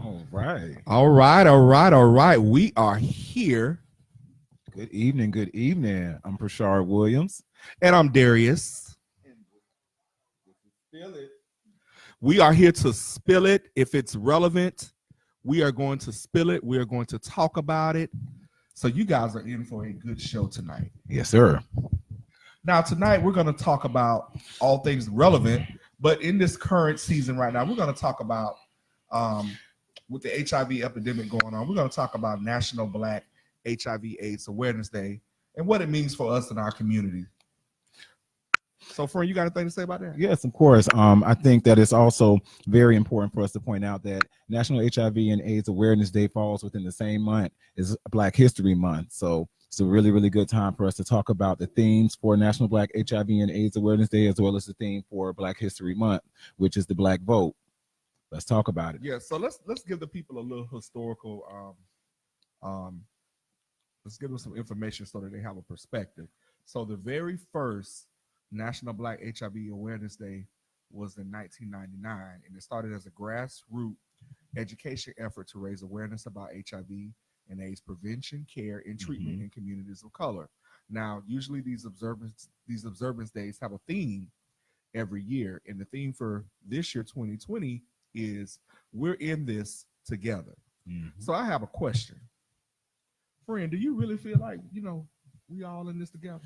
All right. All right, all right, all right. We are here. Good evening. Good evening. I'm Prashard Williams. And I'm Darius. Feel it. We are here to spill it. If it's relevant, we are going to spill it. We are going to talk about it. So you guys are in for a good show tonight. Yes, sir. Now, tonight we're going to talk about all things relevant, but in this current season right now, we're going to talk about with the HIV epidemic going on, we're going to talk about National Black HIV/AIDS Awareness Day and what it means for us in our community. So, friend, you got anything to say about that? Yes, of course. I think that it's also very important for us to point out that National HIV and AIDS Awareness Day falls within the same month as Black History Month. So it's a really, really good time for us to talk about the themes for National Black HIV and AIDS Awareness Day, as well as the theme for Black History Month, which is the Black vote. Let's talk about it. Yeah. So let's give the people a little historical. Let's give them some information so that they have a perspective. So the very first National Black HIV Awareness Day was in 1999, and it started as a grassroots education effort to raise awareness about HIV and AIDS prevention, care, and treatment in communities of color. Now, usually these observance days have a theme every year, and the theme for this year, 2020, is "We're in this together." So I have a question, friend. Do you really feel like we all in this together?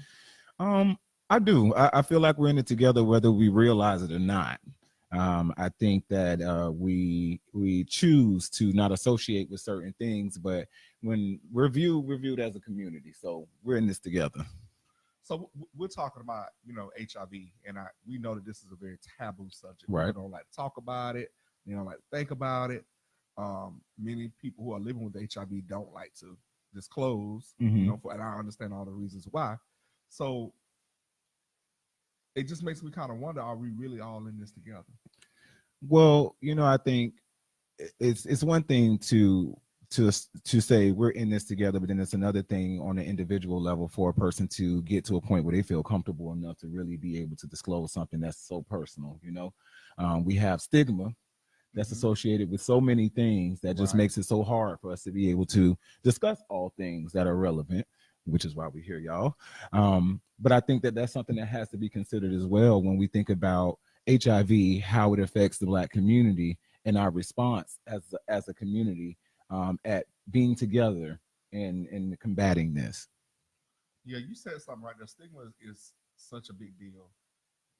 I do. I feel like we're in it together, whether we realize it or not. I think that we choose to not associate with certain things, but when we're viewed as a community. So we're in this together. So we're talking about HIV, and we know that this is a very taboo subject. Right. People don't like to talk about it. They don't like to think about it. Many people who are living with HIV don't like to disclose. And I understand all the reasons why. So it just makes me kind of wonder: are we really all in this together? Well, I think it's one thing to say we're in this together, but then it's another thing on an individual level for a person to get to a point where they feel comfortable enough to really be able to disclose something that's so personal. We have stigma that's associated with so many things that just makes it so hard for us to be able to discuss all things that are relevant. which is why we're here, y'all. But I think that that's something that has to be considered as well when we think about HIV, how it affects the Black community and our response as a community at being together and combating this. Yeah, you said something right there. Stigma is such a big deal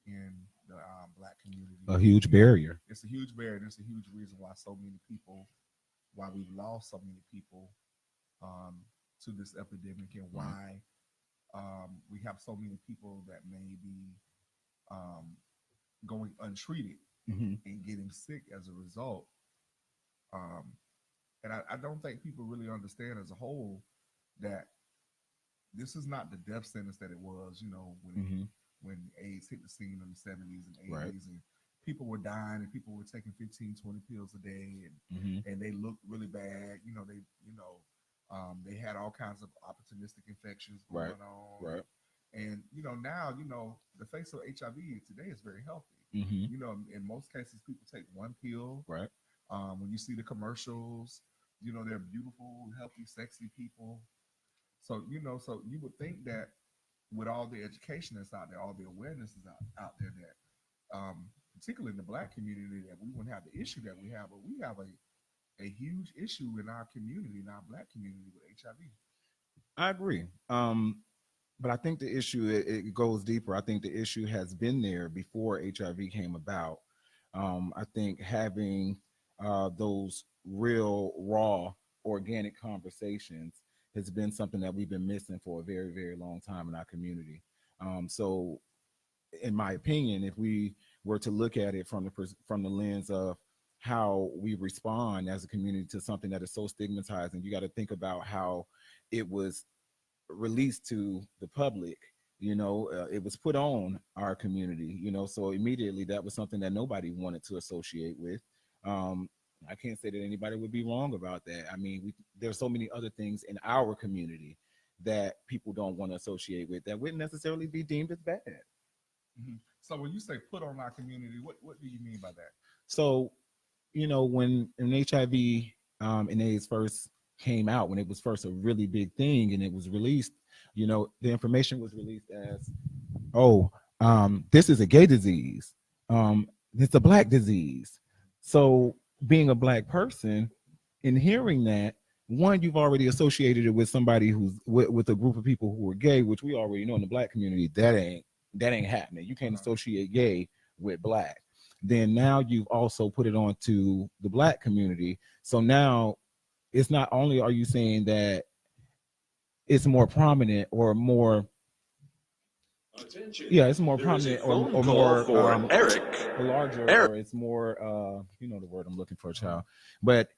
in the Black community. A huge barrier. It's a huge barrier. And it's a huge reason why so many people, why we've lost so many people to this epidemic, and why we have so many people that may be going untreated Mm-hmm. and getting sick as a result. And I don't think people really understand as a whole that this is not the death sentence that it was, Mm-hmm. when AIDS hit the scene in the 70s and 80s, Right. and people were dying and people were taking 15, 20 pills a day, Mm-hmm. and they looked really bad. They had all kinds of opportunistic infections going Right. on. Right. And now, the face of HIV today is very healthy. Mm-hmm. In most cases, people take one pill. Right. When you see the commercials, they're beautiful, healthy, sexy people. So you would think that with all the education that's out there, all the awareness is out there, that particularly in the Black community, that we wouldn't have the issue that we have. But we have a huge issue in our community, in our Black community, with HIV. I agree. But I think the issue it goes deeper. I think the issue has been there before HIV came about. I think having those real, raw, organic conversations has been something that we've been missing for a very, very long time in our community. So, in my opinion, if we were to look at it from the lens of how we respond as a community to something that is so stigmatized, and you got to think about how it was released to the public. It was put on our community. So immediately that was something that nobody wanted to associate with. um I can't say that anybody would be wrong about that. I mean, there's so many other things in our community that people don't want to associate with that wouldn't necessarily be deemed as bad. Mm-hmm. So when you say put on our community, what do you mean by that? So when HIV and AIDS first came out, when it was first a really big thing and it was released, the information was released as, oh, this is a gay disease. It's a Black disease. So being a Black person and hearing that, one, you've already associated it with somebody who's with a group of people who are gay, which we already know in the Black community that ain't happening. You can't associate gay with Black. Then now you've also put it on to the Black community. So now it's not only are you saying that it's more prominent or more, Attention. yeah, it's more There is a prominent phone or call more for Eric. larger, Eric. or it's more the word I'm looking for, a child. But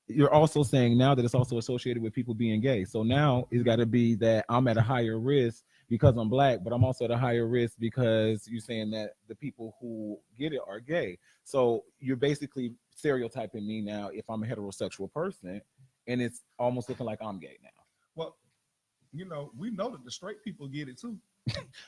you're also saying now that it's also associated with people being gay. So now it's got to be that I'm at a higher risk because I'm Black, but I'm also at a higher risk because you're saying that the people who get it are gay. So you're basically stereotyping me now if I'm a heterosexual person, and it's almost looking like I'm gay now. Well, we know that the straight people get it too.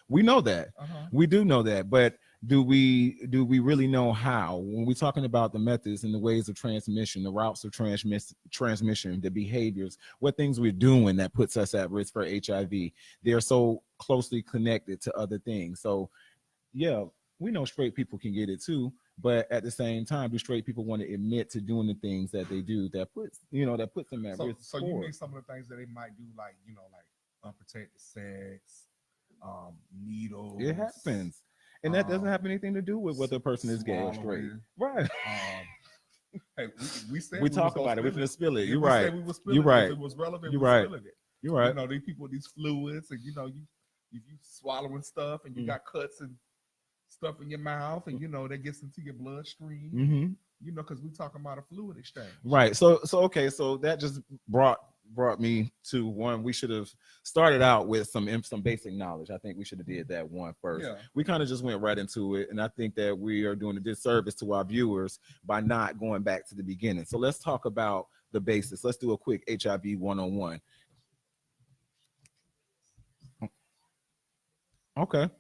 We know that. Uh-huh. We do know that, but do we really know how? When we're talking about the methods and the ways of transmission, the routes of transmission, the behaviors, what things we're doing that puts us at risk for HIV, they're so closely connected to other things. So, yeah, we know straight people can get it too, but at the same time, do straight people want to admit to doing the things that they do that puts them at risk? So you mean some of the things that they might do, like unprotected sex, needles? It happens. And that doesn't have anything to do with whether a person is gay or straight. Right. Hey, we said we talk about it. We're going to spill it. You're We right. said we would spill You're it. right. If it was relevant, You're we're right. spilling it. You're right. These people with these fluids, and if you swallowing stuff and you got cuts and stuff in your mouth, and that gets into your bloodstream. Mm-hmm. Because we talking about a fluid exchange. Right. So okay. So that just brought me to one. We should have started out with some basic knowledge. I think we should have did that one first. Yeah. We kind of just went right into it, and I think that we are doing a disservice to our viewers by not going back to the beginning. So let's talk about the basics. Let's do a quick HIV 101. Okay.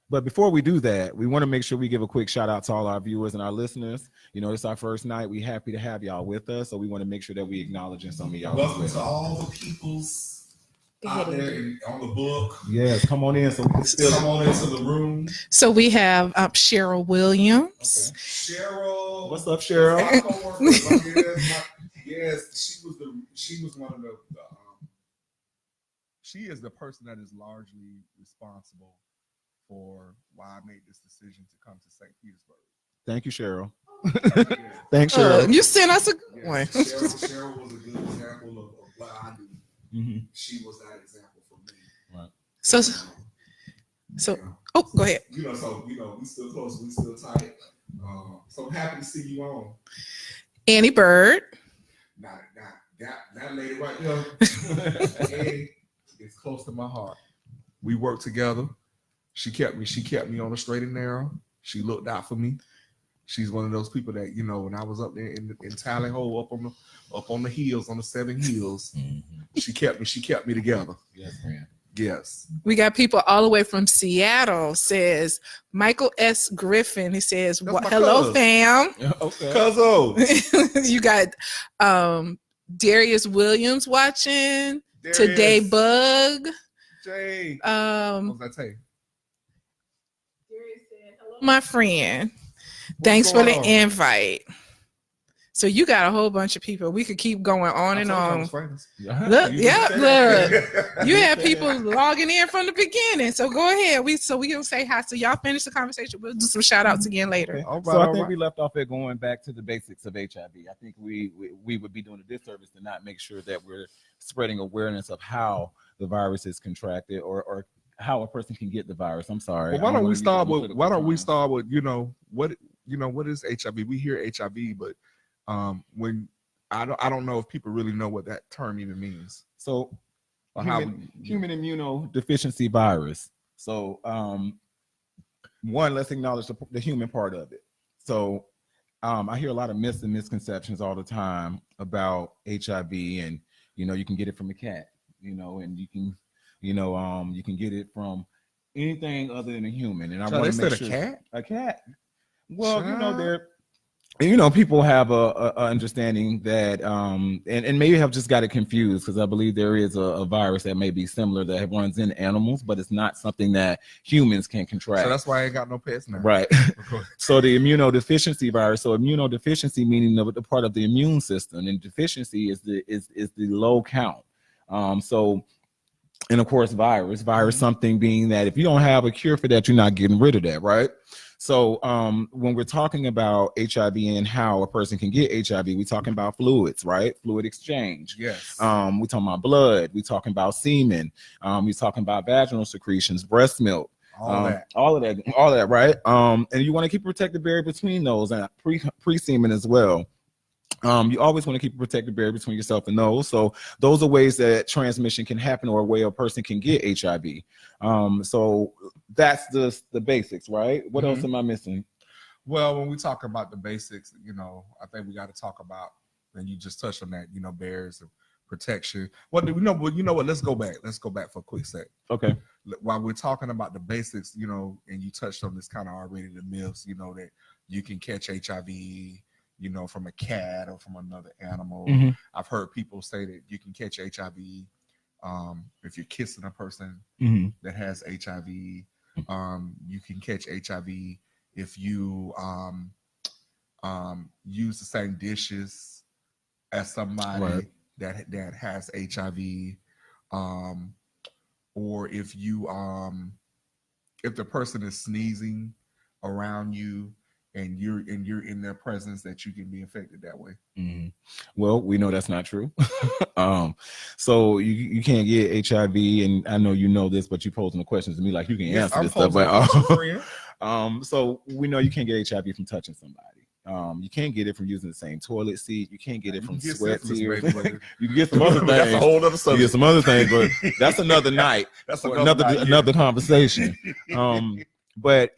But before we do that, we want to make sure we give a quick shout out to all our viewers and our listeners. It's our first night. We're happy to have y'all with us. So we want to make sure that we acknowledge some of y'all. Welcome to all the peoples Go out ahead, there Andy. on the book. Yes, come on in. So we can still Come on into the room. So we have Cheryl Williams. Cheryl. What's up, Cheryl? My coworker. Yes, she was one of the she is the person that is largely responsible for why I made this decision to come to St. Petersburg. Thank you, Cheryl. Yeah. Thanks, Cheryl. You sent us a good Yes, one. Cheryl was a good example of what I do. Mhm. She was that example for me. So, You know, oh, go ahead. We still close, we still tight. So I'm happy to see you on. Annie Bird. Now, that lady right there, Annie, is close to my heart. We worked together. She kept me on the straight and narrow. She looked out for me. She's one of those people that, when I was up there in Tally Ho, up on the hills, on the 7 hills, she kept me together. Yes, man. Yes. We got people all the way from Seattle. Says Michael S. Griffin. He says, That's my "Hello, cuz. fam." Okay. Cuzzo. You got Darius Williams watching. Darius. Today Bug. Jay. Um, What was I tell you? my friend. Thanks for going the on? invite. So you got a whole bunch of people. We could keep going on and on. Look, yeah, look. You had people logging in from the beginning. So go ahead. We gonna say hi. So y'all finish the conversation. We'll do some shout outs again later. Okay. All right, So I all think right. we left off at going back to the basics of HIV. I think we would be doing a disservice to not make sure that we're spreading awareness of how the virus is contracted or how a person can get the virus. I'm sorry. Well, why I don't we wanna use start that with political why don't we term. start with what is HIV? We hear HIV, but when I don't know if people really know what that term even means. So Or how human immunodeficiency virus. So one, let's acknowledge the human part of it. So I hear a lot of myths and misconceptions all the time about HIV, and you can get it from a cat, and you can you can get it from anything other than a human. And I So want they to make said sure a cat? a cat. Well, Child. people have a understanding that and maybe have just got it confused, because I believe there is a virus that may be similar that runs in animals, but it's not something that humans can contract. So that's why I ain't got no pets now. Right. So the immunodeficiency virus. So immunodeficiency meaning the part of the immune system, and deficiency is the low count. And of course, virus, something being that if you don't have a cure for that, you're not getting rid of that, right? So when we're talking about HIV and how a person can get HIV, we're talking about fluids, right? Fluid exchange. Yes. We're talking about blood. We're talking about semen. We're talking about vaginal secretions, breast milk. All of that, right? And you want to keep a protective barrier between those, and pre-semen as well. You always want to keep a protective barrier between yourself and those. So those are ways that transmission can happen, or a way a person can get HIV. So that's the basics, right? What else am I missing? Well, when we talk about the basics, I think we got to talk about, and you just touched on that, barriers of protection. What do we know? Well, you know what? Let's go back. Let's go back for a quick sec. Okay. While we're talking about the basics, and you touched on this kind of already, the myths, that you can catch HIV, from a cat or from another animal. Mm-hmm. I've heard people say that you can catch HIV if you're kissing a person that has HIV. You can catch HIV if you use the same dishes as somebody that has HIV, or if the person is sneezing around you and you're in their presence, that you can be infected that way. Mm-hmm. Well, we know that's not true. So you can't get HIV, and I know you know this, but you're posing the questions to me like you can answer this stuff. But so we know you can't get HIV from touching somebody. You can't get it from using the same toilet seat. You can't get it from sweat, tears. You can get some other things. That's a whole other subject. You get some other things, but that's another night. That's another conversation. But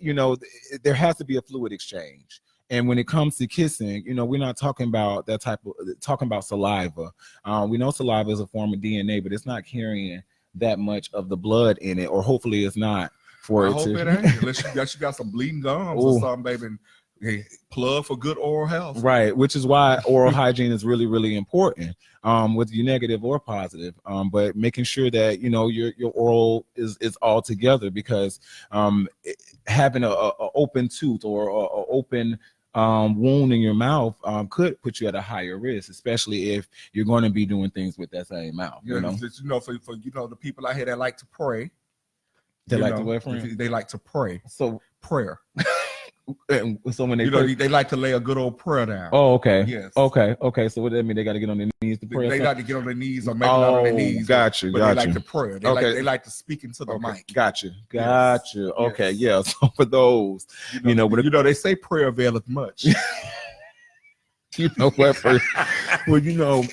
there has to be a fluid exchange. And when it comes to kissing, we're not talking about that talking about saliva. We know saliva is a form of DNA, but it's not carrying that much of the blood in it, or hopefully it's not. I hope it ain't, unless you got some bleeding gums or something, baby. Hey, plug for good oral health. Right, which is why oral hygiene is really, really important, whether you're negative or positive. But making sure that your oral is all together, because having a open tooth or a open wound in your mouth could put you at a higher risk, especially if you're going to be doing things with that same mouth. For the people out here that like to pray, they like to what, friend? They like to pray. So prayer. So when they like to lay a good old prayer down. Oh, okay. Yes. Okay. So what does that mean? They got to get on their knees to pray? They like to get on their knees or maybe not on their knees. Got you. But they like to pray. They like to speak into the okay. mic. Got you. Yes. Okay. Yeah. So for those, they say prayer availeth much. You know what? Well,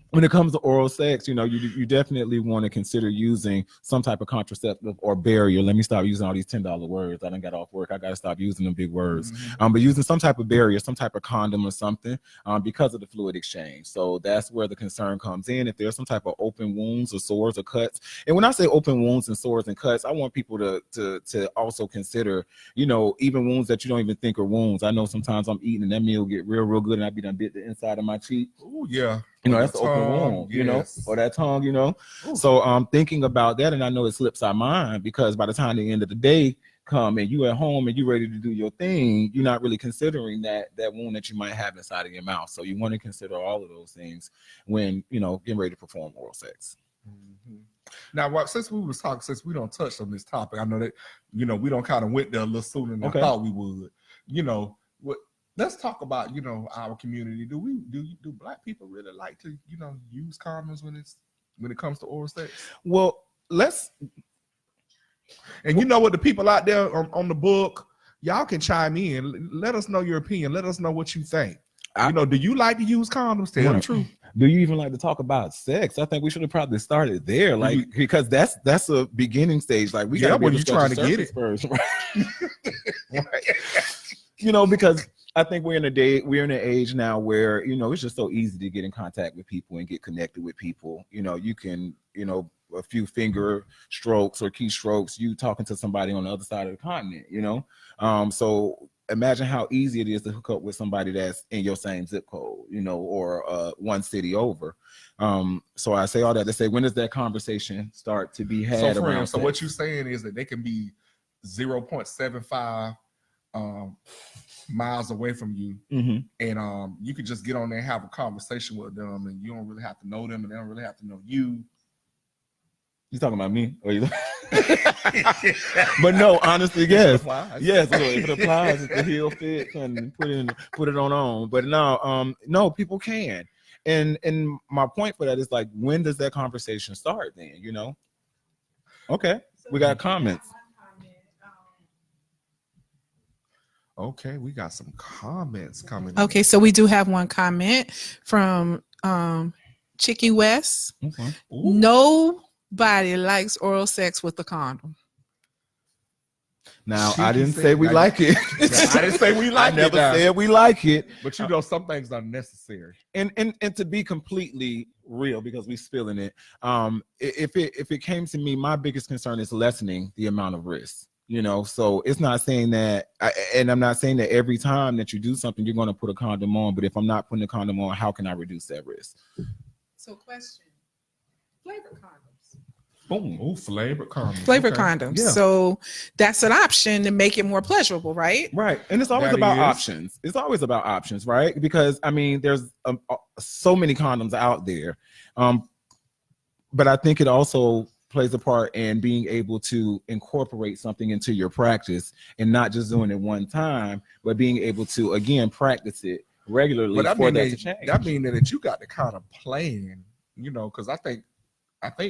when it comes to oral sex, you definitely want to consider using some type of contraceptive or barrier. Let me stop using all these $10 words. I done got off work. I got to stop using them big words. Mm-hmm. But using some type of barrier, some type of condom or something, because of the fluid exchange. So that's where the concern comes in. If there's some type of open wounds or sores or cuts, and when I say open wounds and sores and cuts, I want people to also consider, even wounds that you don't even think are wounds. I know sometimes I'm eating and that meal get real good, and I be done bit the inside of my cheek. Oh yeah. That's the open wound, yes. Or that tongue, Ooh. So thinking about that, and I know it slips our mind, because by the time the end of the day come and you at home and you ready to do your thing, you're not really considering that wound that you might have inside of your mouth. So you want to consider all of those things when, getting ready to perform oral sex. Mm-hmm. Now, since we don't touch on this topic, I know that, we don't kind of went there a little sooner than I thought we would, let's talk about, our community. Do Black people really like to, use condoms when it comes to oral sex? Well, what, the people out there on the book, y'all can chime in. Let us know your opinion. Let us know what you think. Do you like to use condoms? Tell the truth. Do you even like to talk about sex? I think we should have probably started there, because that's a beginning stage. Like, we got when you trying to get it first, right? Right. Because I think we're in an age now where, it's just so easy to get in contact with people and get connected with people. You can, a few finger strokes or keystrokes, you talking to somebody on the other side of the continent, So imagine how easy it is to hook up with somebody that's in your same zip code, or one city over. So I say all that to say, when does that conversation start to be had? So what you're saying is that they can be 0.75 miles away from you, and you could just get on there and have a conversation with them, and you don't really have to know them, and they don't really have to know you. You talking about me? Or you? But no, honestly, yes, yes. If it applies, if the heel fits, and put it on. But no, people can. And my point for that is, like, when does that conversation start? Then Okay, we got comments. Okay, we got some comments coming. Okay, so we do have one comment from Chicky West. Okay. Nobody likes oral sex with a condom. Now, I didn't say we like it. I didn't say we like it. I never said we like it. But some things are necessary. And to be completely real, because we spilling it, if it came to me, my biggest concern is lessening the amount of risk. So it's not saying that, and I'm not saying that every time that you do something, you're going to put a condom on. But if I'm not putting a condom on, how can I reduce that risk? So, question: flavor condoms. Boom. Oh, flavor condoms. Flavor condoms. Yeah. So that's an option to make it more pleasurable, right? Right. And it's always about options. It's always about options, right? Because there's so many condoms out there, but I think it also plays a part in being able to incorporate something into your practice, and not just doing it one time, but being able to, again, practice it regularly. But to change. That means that you got to kind of plan, because I think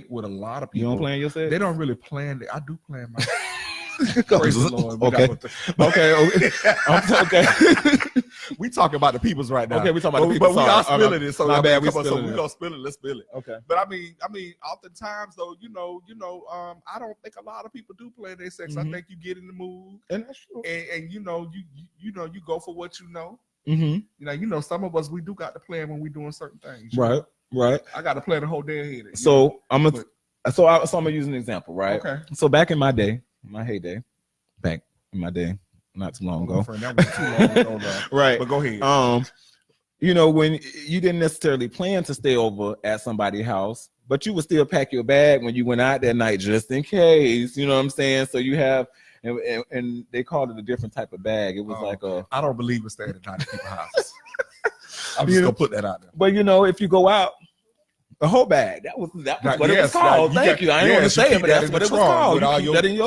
with a lot of people, you don't plan your sex? They don't really plan. I do plan my. Praise the Lord. Okay. We talking about the peoples right now. Okay, we talking about the peoples. But we are spilling it. So my bad. We gonna spill it. Let's spill it. Okay. But I mean, oftentimes though, I don't think a lot of people do plan their sex. I think you get in the mood, and that's true. And you go for what you know. Mm-hmm. Some of us, we do got to plan when we doing certain things. Right. I got to plan the whole day ahead. So I'm gonna use an example, right? Okay. So back in my day, my heyday, back in my day, not too long ago. Friend, that was too long ago, though. Right. But go ahead. You know, when you didn't necessarily plan to stay over at somebody's house, but you would still pack your bag when you went out that night just in case. You know what I'm saying? So you have, and they called it a different type of bag. It was like a. I don't believe in staying at night at people's houses. I'm just gonna put that out there. But you know, if you go out, a whole bag. That was what it was called. Thank you. I didn't want to say it, but that's what it was called. With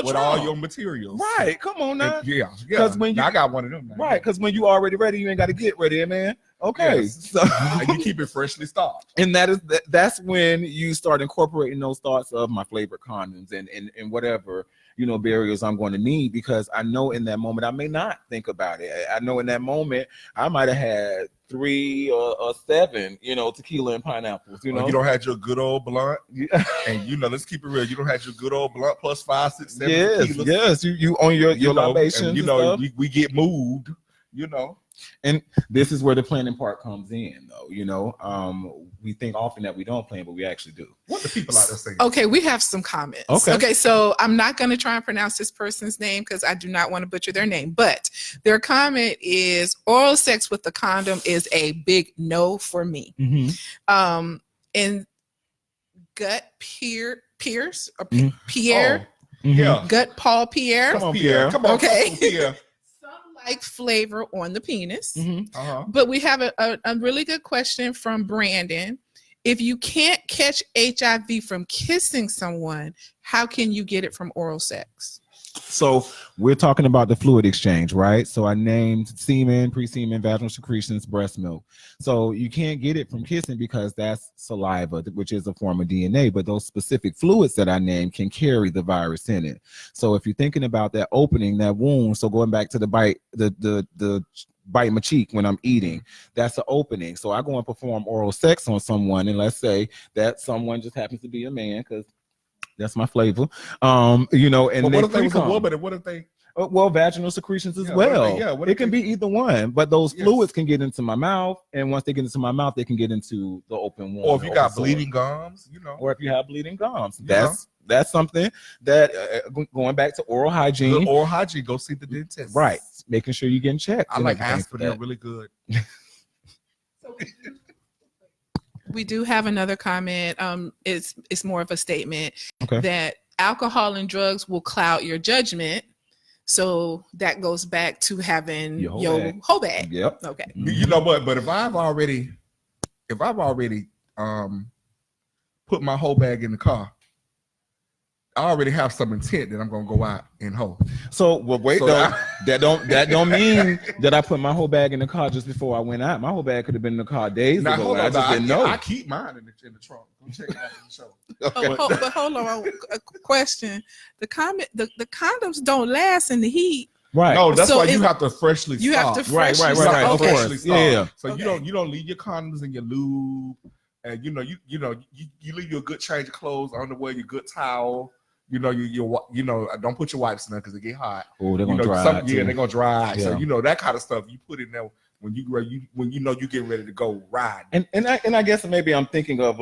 With all your materials. Right. Come on now. Yeah. Because when I got one of them. Right. Because when you already ready, you ain't got to get ready, man. Okay. Yes. So you keep it freshly stocked. And that's when you start incorporating those thoughts of my favorite condoms and whatever, you know, barriers I'm going to need, because I know in that moment I may not think about it. I know in that moment I might have had 3 or 7, you know, tequila and pineapples. You know, you don't have your good old blunt, and you know, let's keep it real. You don't have your good old blunt plus 5, 6, 7 tequilas. Yes. You on your libations. You know, we get moved. You know. And this is where the planning part comes in, though. You know, we think often that we don't plan, but we actually do. What the people out there saying? Okay, we have some comments. Okay, so I'm not going to try and pronounce this person's name because I do not want to butcher their name, but their comment is oral sex with the condom is a big no for me. Mm-hmm. And Gut Pierce or Mm-hmm. Pierre, Yeah, Gut Paul Pierre. come on, Pierre. Come on, Okay. Pierre. Like flavor on the penis. Mm-hmm. But we have a really good question from Brandon. If you can't catch HIV from kissing someone, how can you get it from oral sex? So we're talking about the fluid exchange, right? So I named semen, pre-semen, vaginal secretions, breast milk. So you can't get it from kissing because that's saliva, which is a form of DNA, but those specific fluids that I named can carry the virus in it. So if you're thinking about that opening, that wound, so going back to the bite, the bite my cheek when I'm eating, that's the opening. So I go and perform oral sex on someone, and let's say that someone just happens to be a man, because that's my flavor. You know, and what if they was a woman, and what if they well, vaginal secretions as well. It can be either one, but those fluids can get into my mouth, and once they get into my mouth, they can get into the open wound. Or if you got bleeding gums, you know. Or if you have bleeding gums, that's something that going back to oral hygiene. Oral hygiene, go see the dentist. Right, making sure you're getting checked. I like aspirin; they're really good. We do have another comment. It's more of a statement that alcohol and drugs will cloud your judgment. So that goes back to having your whole bag. Yep. Okay. You know what? But if I've already put my whole bag in the car, I already have some intent that I'm gonna go out and hoe. So wait, that don't mean that I put my whole bag in the car just before I went out. My whole bag could have been in the car days ago. I just didn't know. I keep mine in the trunk. Go check it out in the show. Okay. But hold on, a question. The condoms don't last in the heat. Right. No, that's why you have to freshly stock. You have to freshly right. Of course. Yeah. So you don't leave your condoms and your lube, and you leave your good change of clothes, underwear, your good towel. You know, don't put your wipes in there because they get hot. Oh, they're gonna dry. They're gonna dry. Yeah. So you know that kind of stuff you put in there when you know you're getting ready to go ride. And I guess maybe I'm thinking of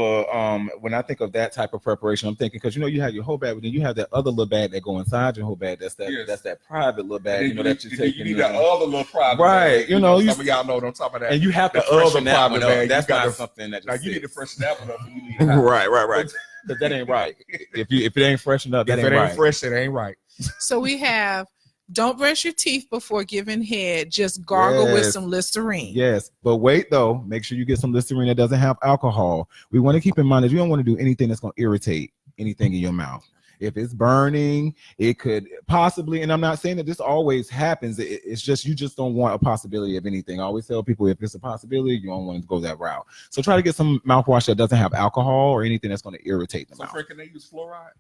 when I think of that type of preparation, I'm thinking because you have your whole bag, but then you have that other little bag that go inside your whole bag. That's that private little bag. That you take. You need that other little private bag. Some of y'all know what I'm talking about. And you have to freshen that one up. That's not something that now you need to freshen that one up. Right. Because that ain't right. If it ain't freshened up, that ain't right. If it ain't fresh, it ain't right. So we have don't brush your teeth before giving head. Just gargle with some Listerine. Yes, but wait though. Make sure you get some Listerine that doesn't have alcohol. We want to keep in mind that you don't want to do anything that's going to irritate anything in your mouth. If it's burning, it could possibly, and I'm not saying that this always happens. It's just you just don't want a possibility of anything. I always tell people if it's a possibility, you don't want to go that route. So try to get some mouthwash that doesn't have alcohol or anything that's going to irritate the mouth. So can they use fluoride?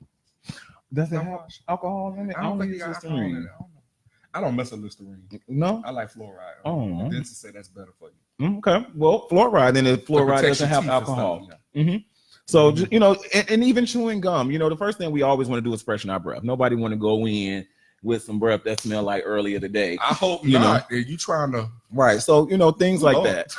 Does it have alcohol in it? I don't think use Listerine. I don't mess with Listerine. No, I like fluoride. Oh, the dentist say that's better for you. Okay, well, fluoride. Then if fluoride doesn't have alcohol. So, and even chewing gum, the first thing we always want to do is freshen our breath. Nobody want to go in with some breath that smell like earlier today. I hope not. Are you trying to? Right. So, things like that.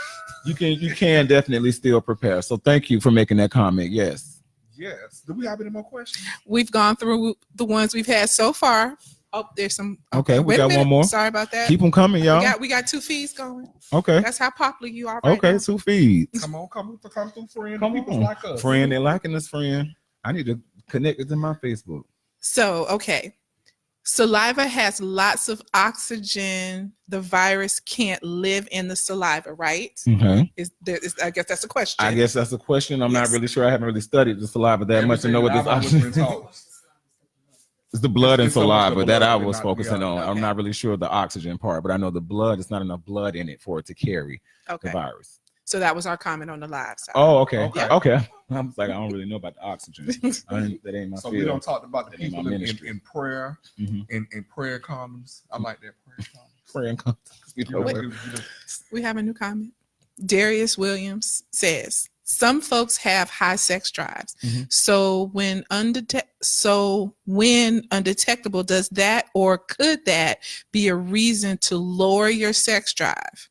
You can definitely still prepare. So thank you for making that comment. Yes. Yes. Do we have any more questions? We've gone through the ones we've had so far. Oh, there's some. Okay, we wait a got minute. one more. Sorry about that. Keep them coming, y'all. We got 2 feeds going. Okay. That's how popular you are right Okay, now. 2 feeds. Come through, friend. Come People's on. like us. Friend, they liking us, friend. I need to connect it to my Facebook. So, okay. Saliva has lots of oxygen. The virus can't live in the saliva, right? Okay. I guess that's a question. I guess that's a question. I'm not Yes. really sure. I haven't really studied the saliva that much to know what this oxygen is. It's the blood and It's so much saliva the that blood I and was not- focusing yeah. on. I'm Okay. not really sure the oxygen part, but I know the blood, it's not enough blood in it for it to carry the Okay. virus. So that was our comment on the live side. Oh, okay. Okay. Okay. I was like, I don't really know about the oxygen. That ain't my So field. we don't talk about the That ain't people my in ministry. prayer, Mhm. in prayer condoms. I like that prayer condoms. Prayer and context. You know You know, what? you know, We have a new comment. Darius Williams says, some folks have high sex drives. Mhm. So when undetectable, does that or could that be a reason to lower your sex drive?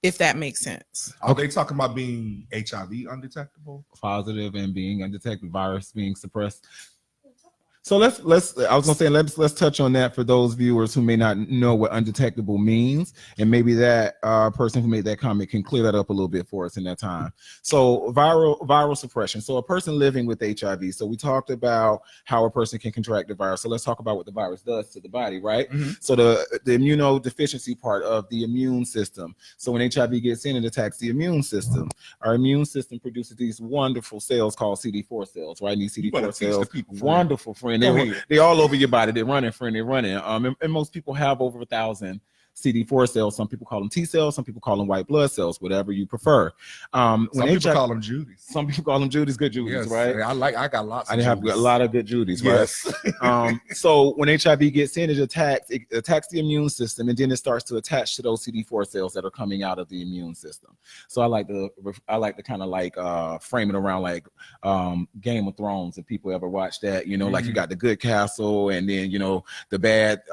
If that makes sense. Are they talking about being HIV undetectable? Positive and being undetected, virus being suppressed. So let's I was gonna say let's touch on that for those viewers who may not know what undetectable means, and maybe that person who made that comment can clear that up a little bit for us in that time. So viral suppression. So a person living with HIV. So we talked about how a person can contract the virus. So let's talk about what the virus does to the body, right? Mhm. So the immunodeficiency part of the immune system. So when HIV gets in, it attacks the immune system. Our immune system produces these wonderful cells called CD4 cells, right? And these You better CD4 teach the cells, people, friend. wonderful, friend. Go ahead. They all over your body. They're running, friend. They're running. And most people have over 1,000 CD4 cells. Some people call them T cells. Some people call them white blood cells. Whatever you prefer. Some people call them Judy's. Some people call them Judy's. Good Judy's, Yes, right? I got lots. I of have Judy's. a lot of good Judy's, Yes. right? So when HIV gets in, it attacks the immune system, and then it starts to attach to those CD4 cells that are coming out of the immune system. So I like to kind of like frame it around like Game of Thrones. If people ever watch that, you know, like you got the good castle, and then you know the bad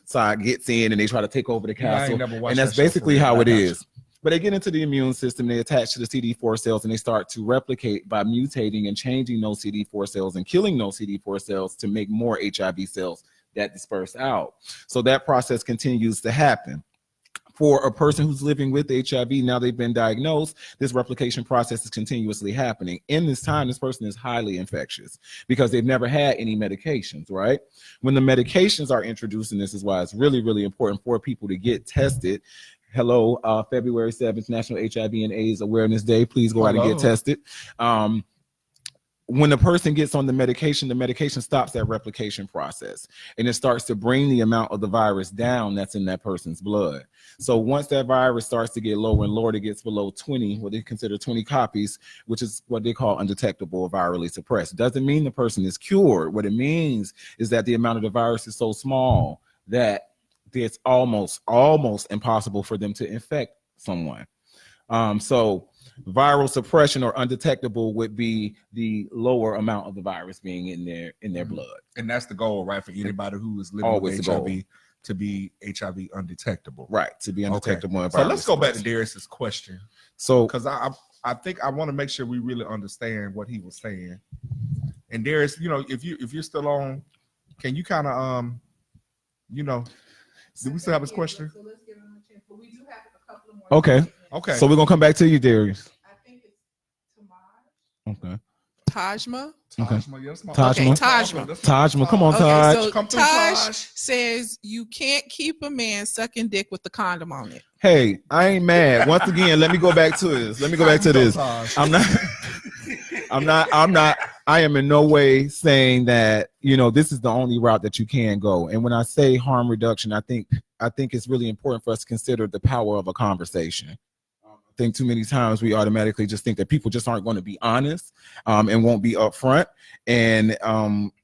side gets in, and they try to take over the Yeah, I ain't castle, never watched and that's that show, basically friend. how I it got you. is. But they get into the immune system, they attach to the CD4 cells, and they start to replicate by mutating and changing those CD4 cells and killing those CD4 cells to make more HIV cells that disperse out. So that process continues to happen. For a person who's living with HIV, now they've been diagnosed, this replication process is continuously happening. In this time, this person is highly infectious because they've never had any medications, right? When the medications are introduced, and this is why it's really, really important for people to get tested. Hello, February 7th, National HIV and AIDS Awareness Day. Please go out and get tested. When a person gets on the medication stops that replication process, and it starts to bring the amount of the virus down that's in that person's blood. So once that virus starts to get lower and lower, it gets below 20, what they consider 20 copies, which is what they call undetectable or virally suppressed. Doesn't mean the person is cured. What it means is that the amount of the virus is so small that it's almost impossible for them to infect someone. So viral suppression or undetectable would be the lower amount of the virus being in their blood. And that's the goal, right? For anybody who is living Always with the HIV, goal. to be HIV undetectable. Right, to be undetectable. Okay. and So let's virally go back to suppressed. Darius's question, So because I think I want to make sure we really understand what he was saying. And Darius, you know, if you're still on, can you kind of do we still have his question? So let's give him a chance. But we do have a couple of more. Okay. Okay. So we're gonna come back to you, Darius. I think it's Tamaj. Okay. Tajma. Okay. Tajma, yes, my- Tajma. Okay, Tajma. That's Tajma, come on, Okay, Taj. so Come through, Taj Taj. says you can't keep a man sucking dick with the condom on it. Hey, I ain't mad. Once again, let me go back to this. I am in no way saying that, you know, this is the only route that you can go. And when I say harm reduction, I think it's really important for us to consider the power of a conversation. I think too many times we automatically just think that people just aren't going to be honest and won't be upfront. And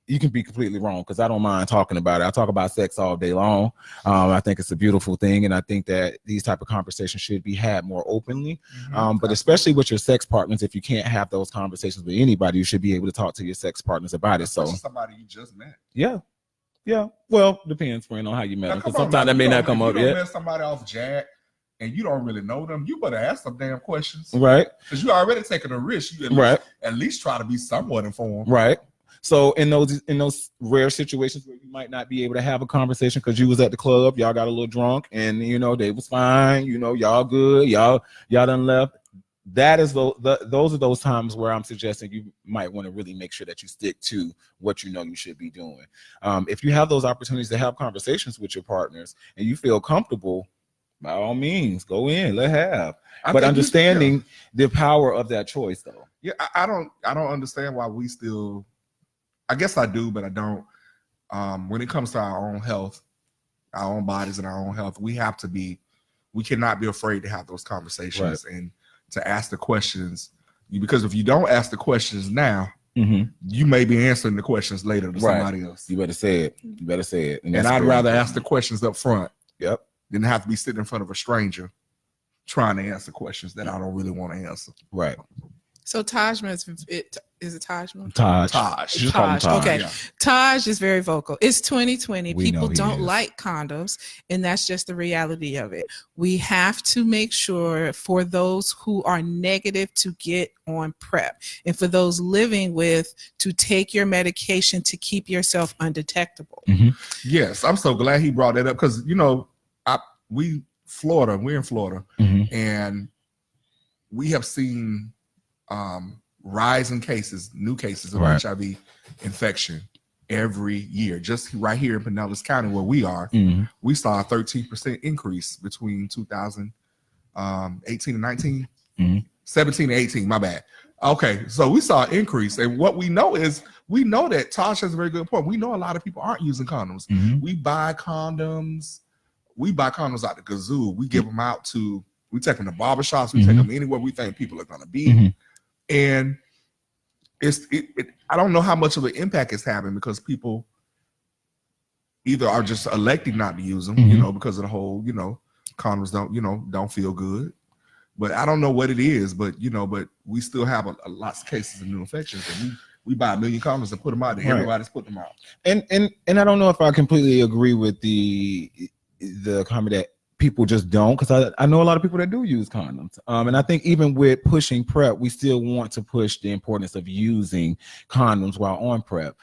you can be completely wrong, because I don't mind talking about it. I talk about sex all day long. I think it's a beautiful thing, and I think that these type of conversations should be had more openly. But especially with your sex partners, if you can't have those conversations with anybody, you should be able to talk to your sex partners about it. So Especially somebody you just met. yeah. Well, depends, friend, on how you met Now, them, because come on, sometimes now, that may you not don't- come if up you don't yet. met somebody off Jack and you don't really know them, you better ask some damn questions, Right. because you already taking a risk. You Right. at least try to be somewhat informed. Right. So in those rare situations where you might not be able to have a conversation because you was at the club, y'all got a little drunk, and they was fine, y'all good, y'all done left. That is those are those times where I'm suggesting you might want to really make sure that you stick to what you should be doing. If you have those opportunities to have conversations with your partners and you feel comfortable, by all means, go in, let have. But understanding the power of that choice, though. Yeah, I don't understand why we still. I guess I do, but I don't. When it comes to our own health, our own bodies, and our own health, we cannot be afraid to have those conversations and to ask the questions, because if you don't ask the questions now, you may be answering the questions later to somebody else. You better say it. And I'd rather ask the questions up front. Yep. Than have to be sitting in front of a stranger trying to answer questions that I don't really want to answer. Right. So Tajma is it Tajma? Taj. Okay. Yeah. Taj is very vocal. It's 2020. We People know he don't is. like condoms, and that's just the reality of it. We have to make sure for those who are negative to get on PrEP, and for those living with to take your medication to keep yourself undetectable. Yes, I'm so glad he brought that up because we're in Florida, and we have seen rise in new cases of HIV infection every year. Just right here in Pinellas County, where we are, we saw a 13% increase between 2018 and 19, 17 and 18. My bad. Okay, so we saw an increase, and what we know that Tosh has a very good point. We know a lot of people aren't using condoms. We buy condoms out the kazoo. We give them out we take them to barbershops. We take them anywhere we think people are going to be. And I don't know how much of an impact it's having because people either are just electing not to use them, because of the whole, condoms don't feel good. But I don't know what it is, but we still have lots of cases of new infections, and we buy 1 million condoms and put them out there. Everybody's putting them out. And I don't know if I completely agree with the comment that people just don't, because I know a lot of people that do use condoms. And I think even with pushing PrEP, we still want to push the importance of using condoms while on PrEP,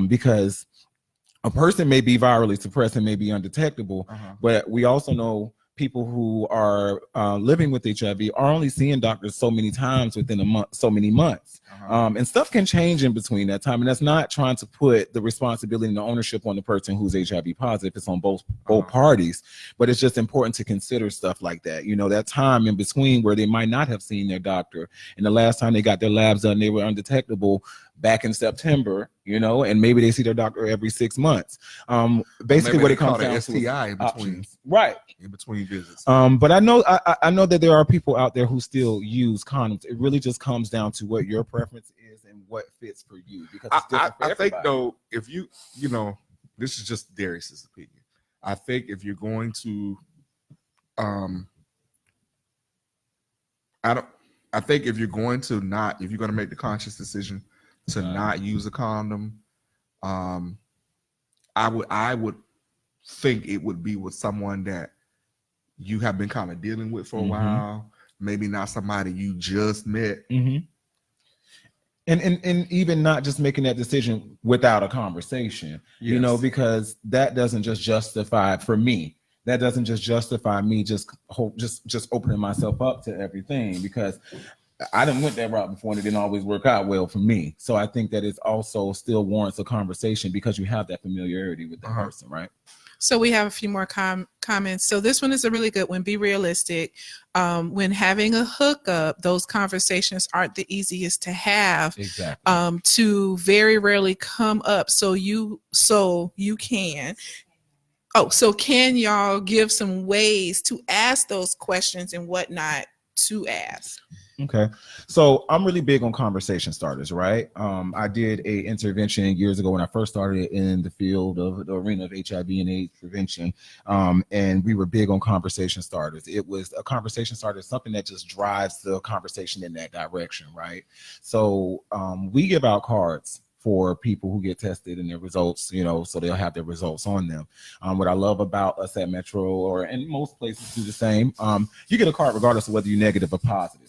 because a person may be virally suppressed and may be undetectable, but we also know people who are living with HIV are only seeing doctors so many times within a month, so many months. And stuff can change in between that time. And that's not trying to put the responsibility and the ownership on the person who's HIV positive. It's on both parties. But it's just important to consider stuff like that. That time in between where they might not have seen their doctor. And the last time they got their labs done, they were undetectable back in September, and maybe they see their doctor every 6 months. Basically what it comes down to STI in between. Right. In between visits. But I know that there are people out there who still use condoms. It really just comes down to what your preference is and what fits for you. Because it's different for I think everybody. though, if you this is just Darius's opinion. I think if you're going to if you're going to make the conscious decision to not use a condom, I would think it would be with someone that you have been kind of dealing with for a while, maybe not somebody you just met. And even not just making that decision without a conversation, because that doesn't just justify for me. That doesn't just justify me just opening myself up to everything, because I didn't went that route before and it didn't always work out well for me. So I think that it also still warrants a conversation because you have that familiarity with the person, right? So we have a few more comments. So this one is a really good one. Be realistic. When having a hookup, those conversations aren't the easiest to have. Exactly. To very rarely come up. So can y'all give some ways to ask those questions and whatnot to ask? Okay. So I'm really big on conversation starters, right? I did a intervention years ago when I first started in the field of the arena of HIV and AIDS prevention. And we were big on conversation starters. It was a conversation starter, something that just drives the conversation in that direction, right? So we give out cards for people who get tested and their results, so they'll have their results on them. What I love about us at Metro, and most places do the same, you get a card regardless of whether you're negative or positive.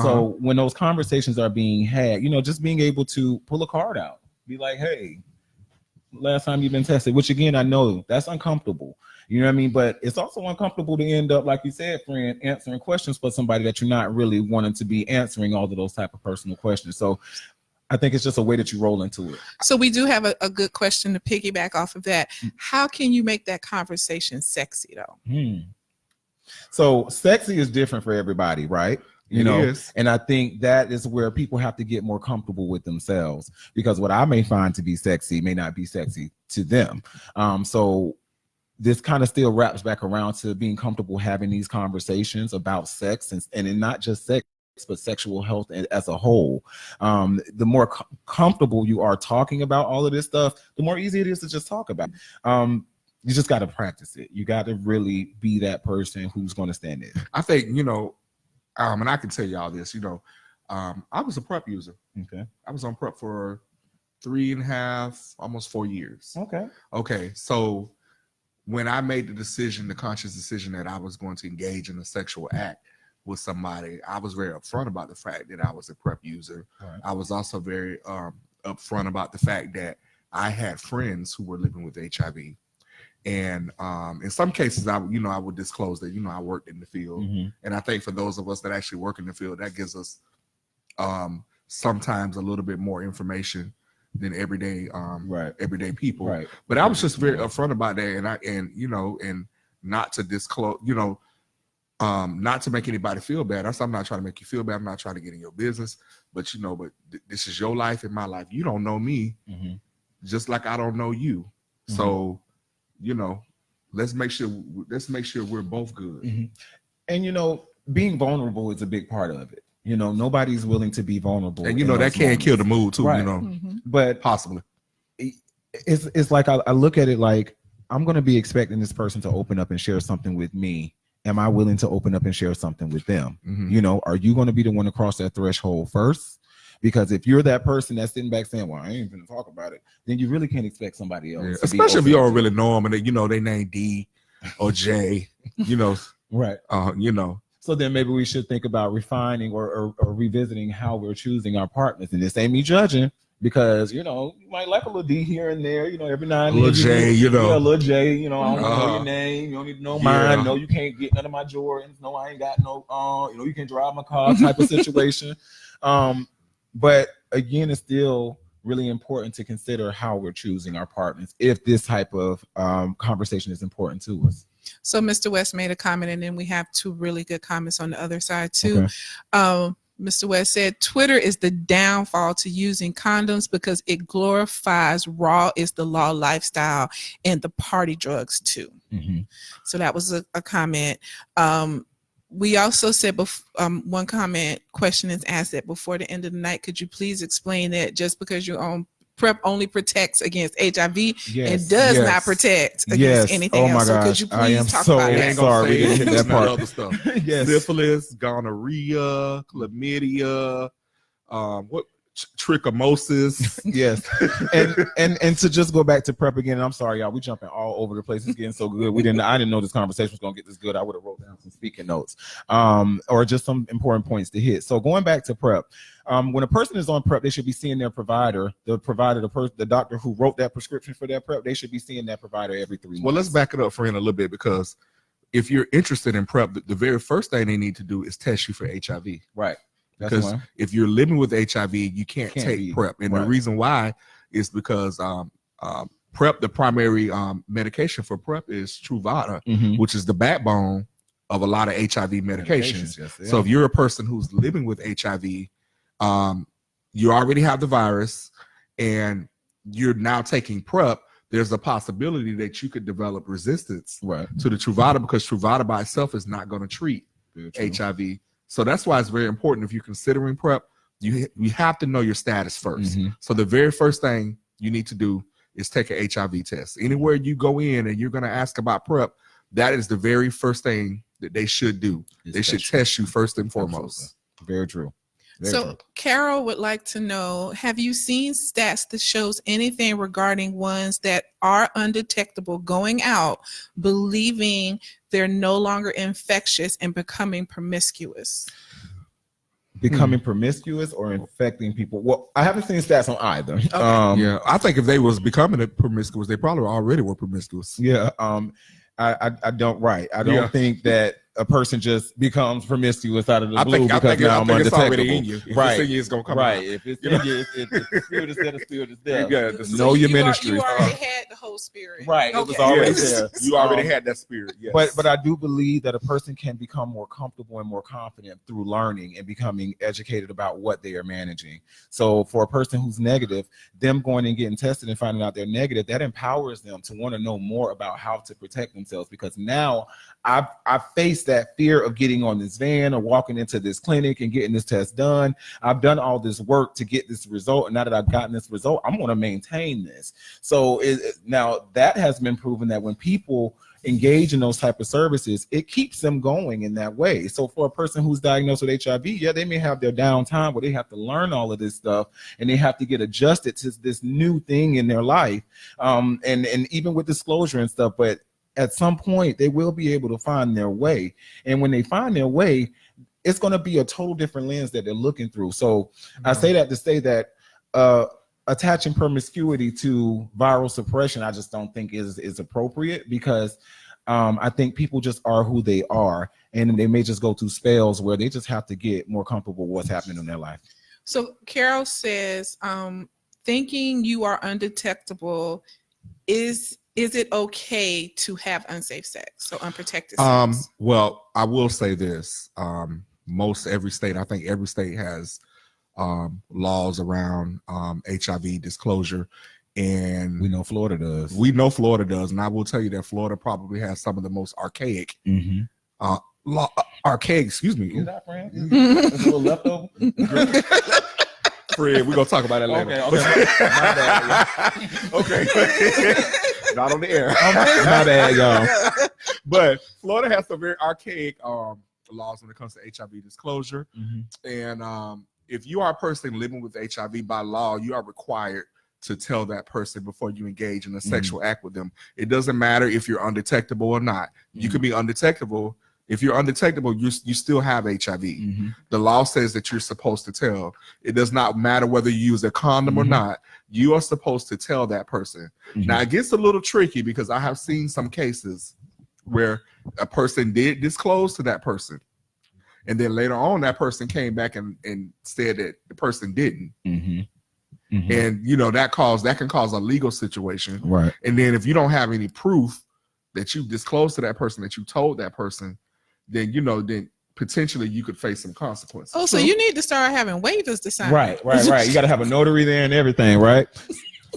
So when those conversations are being had, just being able to pull a card out Be like, hey, last time you've been tested, which again, I know that's uncomfortable. You know what I mean? But it's also uncomfortable to end up, like you said, friend, answering questions for somebody that you're not really wanting to be answering all of those type of personal questions. So I think it's just a way that you roll into it. So we do have a good question to piggyback off of that. How can you make that conversation sexy though? So sexy is different for everybody, right? You know, and I think that is where people have to get more comfortable with themselves, because what I may find to be sexy may not be sexy to them. So this kind of still wraps back around to being comfortable having these conversations about sex and not just sex, but sexual health as a whole. The more comfortable you are talking about all of this stuff, the more easy it is to just talk about. You just got to practice it. You got to really be that person who's going to stand it. I think, you know, and I can tell y'all this, you know, I was a PrEP user. Okay. I was on PrEP for 3.5, almost 4 years. Okay. So when I made the conscious decision that I was going to engage in a sexual act with somebody, I was very upfront about the fact that I was a PrEP user. Right. I was also very upfront about the fact that I had friends who were living with HIV. And in some cases, I would disclose that, I worked in the field. And I think for those of us that actually work in the field, that gives us sometimes a little bit more information than everyday people. Right. But I was just very upfront about that, and not to disclose, not to make anybody feel bad. I'm not trying to make you feel bad. I'm not trying to get in your business, but this is your life and my life. You don't know me, just like I don't know you. So, let's make sure we're both good. And being vulnerable is a big part of it. Nobody's willing to be vulnerable, and that can kill the mood too. Right. But possibly it's like I look at it like I'm going to be expecting this person to open up and share something with me. Am I willing to open up and share something with them? Are you going to be the one to cross that threshold first? Because if you're that person that's sitting back saying, well, I ain't going to talk about it, then you really can't expect somebody else. Especially if you don't really know them and they name D or J, Right. So then maybe we should think about refining or revisiting how we're choosing our partners. And this ain't me judging, because, you might like a little D here and there, every now and then. A little J, a little J, I don't know your name. You don't need to know mine. No, you can't get none of my Jordans. No, I ain't got no, you can drive my car type of situation. But again, it's still really important to consider how we're choosing our partners if this type of conversation is important to us. So Mr. West made a comment, and then we have two really good comments on the other side too. Okay. Mr. West said, Twitter is the downfall to using condoms because it glorifies raw is the law lifestyle and the party drugs too. So that was a comment. We also said, one question is asked that before the end of the night, could you please explain that just because you're on PrEP only protects against HIV and does not protect against anything else. So could you please talk about that? Sorry, we didn't hit that part. Other stuff. Syphilis, gonorrhea, chlamydia, trichomosis. Yes. and to just go back to PrEP again, and I'm sorry, y'all, we jumping all over the place. It's getting so good. I didn't know this conversation was going to get this good. I would have wrote down some speaking notes or just some important points to hit. So going back to PrEP, when a person is on PrEP, they should be seeing their provider, the doctor who wrote that prescription for that PrEP. They should be seeing that provider every 3 months. Well, let's back it up, friend, a little bit, because if you're interested in PrEP, the very first thing they need to do is test you for HIV. Right. Because if you're living with HIV, you can't take PrEP. And the reason why is because PrEP, the primary medication for PrEP is Truvada, which is the backbone of a lot of HIV medications. So if you're a person who's living with HIV, you already have the virus and you're now taking PrEP, there's a possibility that you could develop resistance to the Truvada, because Truvada by itself is not going to treat HIV. So that's why it's very important, if you're considering PrEP, you have to know your status first. So the very first thing you need to do is take an HIV test. Anywhere you go in and you're going to ask about PrEP, that is the very first thing that they should do. They should test you first and foremost. Absolutely. Very true. So Carol would like to know, have you seen stats that shows anything regarding ones that are undetectable going out, believing they're no longer infectious and becoming promiscuous? becoming promiscuous or infecting people. Well, I haven't seen stats on either. Yeah, I think if they was becoming promiscuous, they probably already were promiscuous. Yeah. I don't think that a person just becomes promiscuous out of the blue because now I'm it's already undetectable. in you. If Right. it's in you, it's gonna come Right. out. If it's in you, if the spirit is there, the spirit is there. Yeah, Know your you ministry. You already had the whole spirit. Right. It was Okay. already Yes. there. You already had that spirit. Yes. But I do believe that a person can become more comfortable and more confident through learning and becoming educated about what they are managing. So for a person who's negative, them going and getting tested and finding out they're negative, that empowers them to want to know more about how to protect themselves, because now I've faced that fear of getting on this van or walking into this clinic and getting this test done. I've done all this work to get this result, and now that I've gotten this result, I'm going to maintain this. So now that has been proven that when people engage in those type of services, it keeps them going in that way. So for a person who's diagnosed with HIV, yeah, they may have their downtime where they have to learn all of this stuff and they have to get adjusted to this new thing in their life, and even with disclosure and stuff. But at some point, they will be able to find their way. And when they find their way, it's going to be a total different lens that they're looking through. So I say that to say that attaching promiscuity to viral suppression, I just don't think is appropriate, because I think people just are who they are, and they may just go through spells where they just have to get more comfortable with what's happening in their life. So Carol says, thinking you are undetectable, is it okay to have unsafe sex, so unprotected sex? Well, I will say this. Every state has laws around HIV disclosure, and We know Florida does. and I will tell you that Florida probably has some of the most archaic excuse me. Is that friend? It's a little leftover. Fred, we're gonna talk about that later. Okay. Okay. Not on the air. My bad, y'all. But Florida has some very archaic laws when it comes to HIV disclosure. And if you are a person living with HIV, by law, you are required to tell that person before you engage in a sexual act with them. It doesn't matter if you're undetectable or not. You can be undetectable. If you're undetectable, you still have HIV. The law says that you're supposed to tell. It does not matter whether you use a condom or not. You are supposed to tell that person. Now, it gets a little tricky because I have seen some cases where a person did disclose to that person, and then later on that person came back and said that the person didn't. And that can cause a legal situation. Right. And then if you don't have any proof that you disclosed to that person, that you told that person, then potentially you could face some consequences. Oh, so you need to start having waivers to sign. Right. You got to have a notary there and everything, right?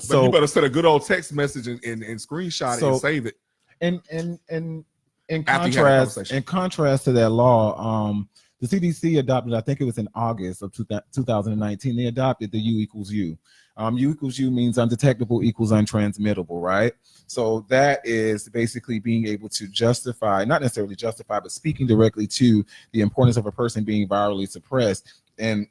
But you better send a good old text message and screenshot it and save it. And in After you have a contrast, conversation. to that law, the CDC adopted, I think it was in August of 2019, they adopted the U equals U. U equals U means undetectable equals untransmittable, right? So that is basically being able to justify, not necessarily justify, but speaking directly to the importance of a person being virally suppressed, and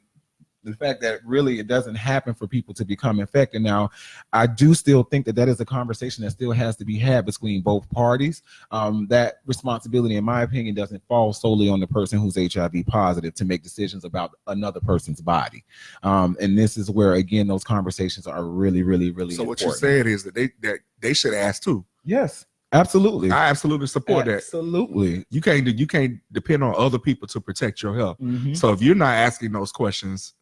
the fact that really it doesn't happen for people to become infected. Now, I do still think that is a conversation that still has to be had between both parties. That responsibility, in my opinion, doesn't fall solely on the person who's HIV positive to make decisions about another person's body. And this is where, again, those conversations are really, really, really important. So what you're saying is that they should ask too. Yes, absolutely. I absolutely support that. Absolutely. You can't depend on other people to protect your health. So if you're not asking those questions,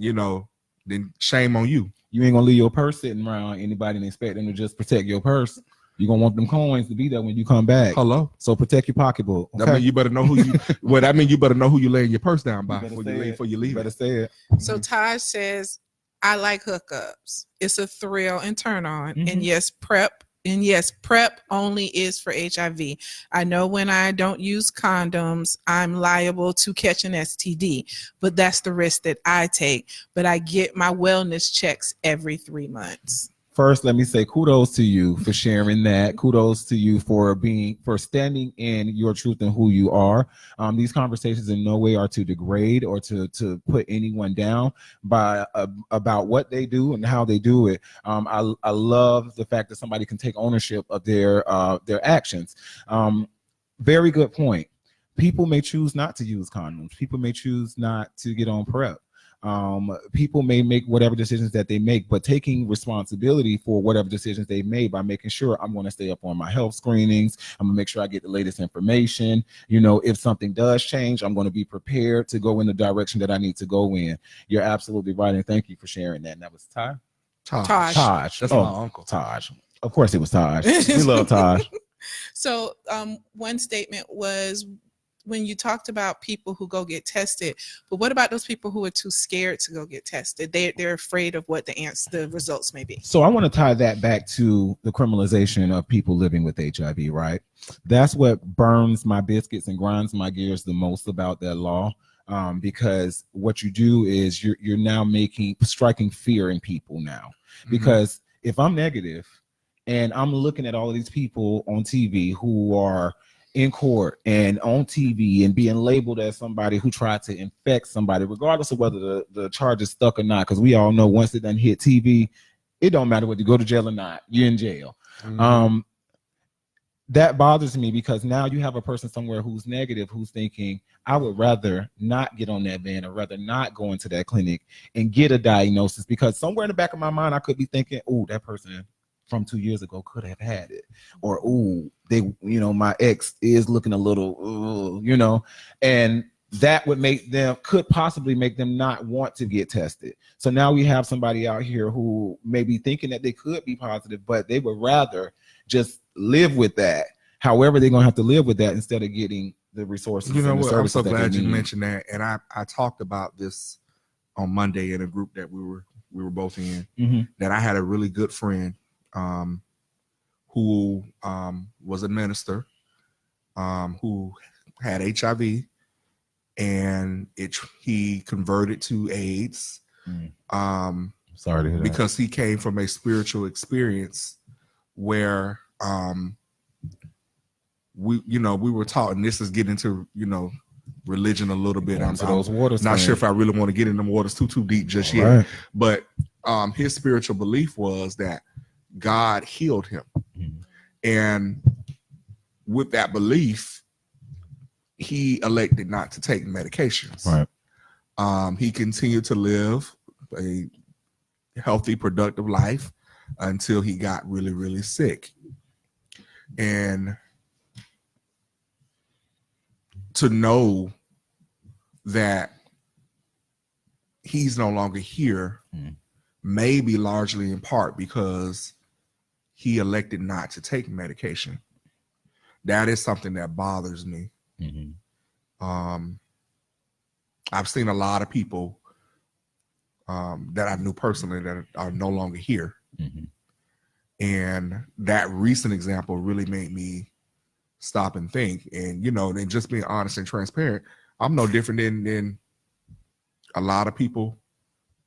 then shame on you. You ain't gonna leave your purse sitting around anybody and expect them to just protect your purse. You're gonna want them coins to be there when you come back. Hello. So protect your pocketbook. Okay? I mean, you better know who you. You better know who you're laying your purse down by before you leave. You better say it. So Taj says, I like hookups. It's a thrill and turn on. And yes, PrEP only is for HIV. I know when I don't use condoms, I'm liable to catch an STD, but that's the risk that I take. But I get my wellness checks every 3 months. First, let me say kudos to you for sharing that. Kudos to you for standing in your truth and who you are. These conversations in no way are to degrade or to put anyone down about what they do and how they do it. I love the fact that somebody can take ownership of their actions. Very good point. people may choose not to use condoms. People may choose not to get on PrEP. People may make whatever decisions that they make, but taking responsibility for whatever decisions they made by making sure I'm going to stay up on my health screenings. I'm gonna make sure I get the latest information. You know, if something does change, I'm going to be prepared to go in the direction that I need to go in. You're absolutely right, and thank you for sharing that. And that was Taj. Taj. That's my uncle. Taj. Of course, it was Taj. We love Taj. So one statement was when you talked about people who go get tested, but what about those people who are too scared to go get tested? They're afraid of what the results may be. So I want to tie that back to the criminalization of people living with HIV, right? That's what burns my biscuits and grinds my gears the most about that law. Because what you do is you're now striking fear in people now. Because if I'm negative and I'm looking at all of these people on TV who are in court and on TV and being labeled as somebody who tried to infect somebody, regardless of whether the charge is stuck or not, because we all know once it done hit TV, it don't matter whether you go to jail or not, you're in jail. That bothers me because now you have a person somewhere who's negative, who's thinking, I would rather not get on that van or rather not go into that clinic and get a diagnosis, because somewhere in the back of my mind, I could be thinking, oh, that person from 2 years ago could have had it, or oh, my ex is looking a little, and that could possibly make them not want to get tested. So now we have somebody out here who may be thinking that they could be positive, but they would rather just live with that. However, they're gonna have to live with that instead of getting the resources. You know and the what? I'm services so that glad they you need. mentioned that, and I talked about this on Monday in a group that we were both in. That I had a really good friend who was a minister who had HIV, and he converted to AIDS. Sorry to hear that. Because he came from a spiritual experience where we were taught, and this is getting into religion a little bit. I'm those waters, not sure if I really want to get in them waters too deep just yet. Right. But his spiritual belief was that God healed him, and with that belief, he elected not to take medications. Right. He continued to live a healthy, productive life until he got really, really sick. And to know that he's no longer here may be largely in part because he elected not to take medication. That is something that bothers me. I've seen a lot of people that I knew personally that are no longer here. And that recent example really made me stop and think. And, and just being honest and transparent, I'm no different than a lot of people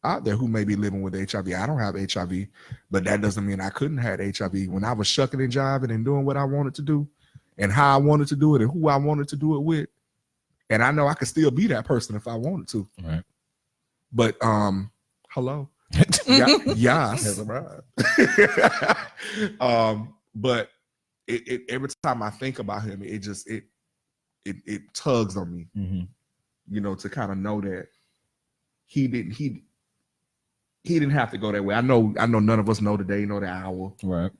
out there who may be living with HIV. I don't have HIV, but that doesn't mean I couldn't have HIV. When I was shucking and jiving and doing what I wanted to do and how I wanted to do it and who I wanted to do it with. And I know I could still be that person if I wanted to. Right. But hello. Yes. But it every time I think about him, it tugs on me. To kind of know that he didn't have to go that way. I know none of us know the day, know the hour. Right.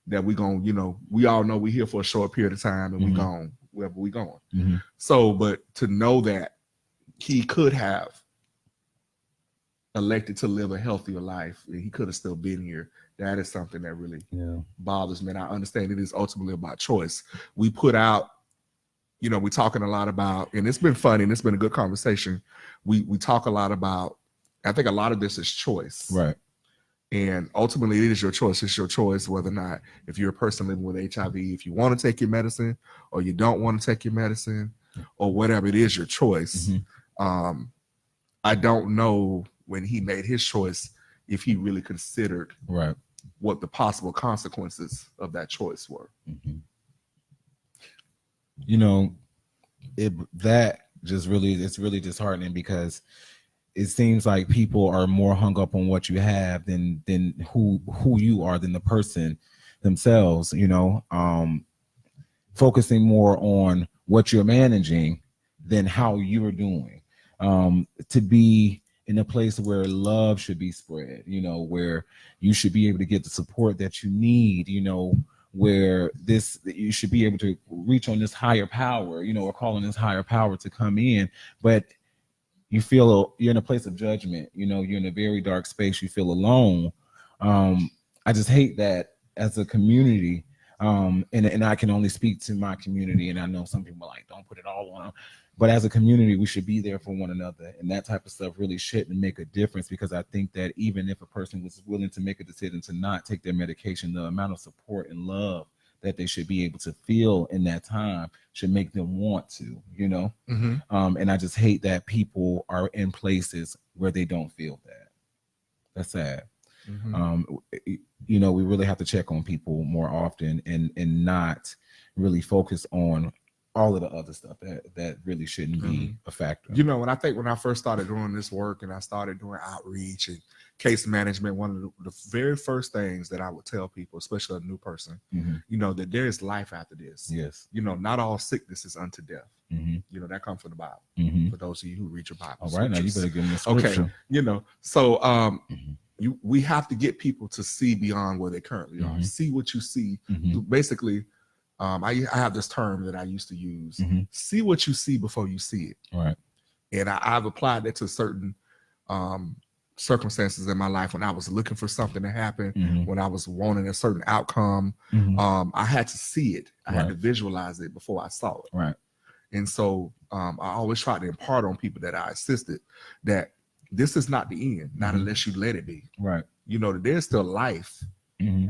That we gonna, we all know we're here for a short period of time and we gone wherever we going. So, but to know that he could have elected to live a healthier life, he could have still been here. That is something that really bothers me. And I understand it is ultimately about choice. We put out, we're talking a lot about, and it's been funny and it's been a good conversation. We talk a lot about, I think a lot of this is choice. Right. And ultimately it is your choice. It's your choice whether or not, if you're a person living with HIV, if you want to take your medicine or you don't want to take your medicine or whatever, it is your choice. I don't know when he made his choice if he really considered what the possible consequences of that choice were. It's really disheartening because it seems like people are more hung up on what you have than who you are, than the person themselves, focusing more on what you're managing than how you're doing. To be in a place where love should be spread, where you should be able to get the support that you need, where you should be able to reach on this higher power, or calling this higher power to come in, but you feel you're in a place of judgment, you're in a very dark space, you feel alone. I just hate that as a community. And I can only speak to my community, and I know some people are like, don't put it all on them. But as a community, we should be there for one another, and that type of stuff really shouldn't make a difference, because I think that even if a person was willing to make a decision to not take their medication, the amount of support and love that they should be able to feel in that time should make them want to, and I just hate that people are in places where they don't feel that. That's sad. We really have to check on people more often and not really focus on all of the other stuff that really shouldn't be a factor. When I first started doing this work and I started doing outreach and case management, one of the very first things that I would tell people, especially a new person, that there is life after this. Yes. Not all sickness is unto death. That comes from the Bible. For those of you who read your Bible. All right, now you better give me a scripture. Okay. So we have to get people to see beyond where they currently are. See what you see. Basically, I have this term that I used to use. See what you see before you see it. Right. And I've applied that to certain circumstances in my life when I was looking for something to happen, when I was wanting a certain outcome. I had to see it. I had to visualize it before I saw it. Right. And so I always tried to impart on people that I assisted that this is not the end, not unless you let it be. Right. That there's still life